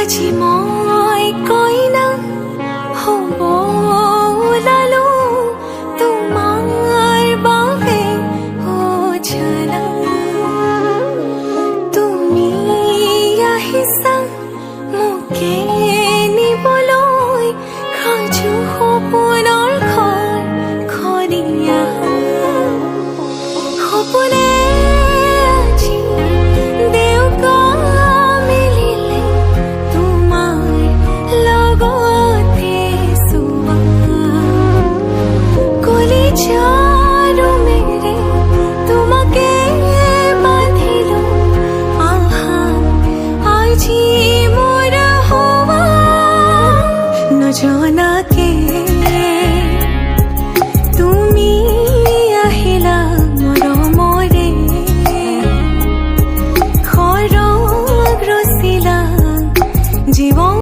আজি মই কইনা হ'ব ওলালো তোমাৰ বাবে উজালা। তুমি আহিছা মোকে নিবলৈ সাজু সপোনৰ ঘৰ খৰিয়া। সপোনে আজি দেউকা মিলিলে তোমাৰ লগতে চোৱা। কলিজাৰ মেৰে তোমাকে বান্ধিলো আহা আজি মোৰ হোৱা। নজনাকে তুমি আহিলা মৰমৰে খৰগ ৰচিলা জীৱন।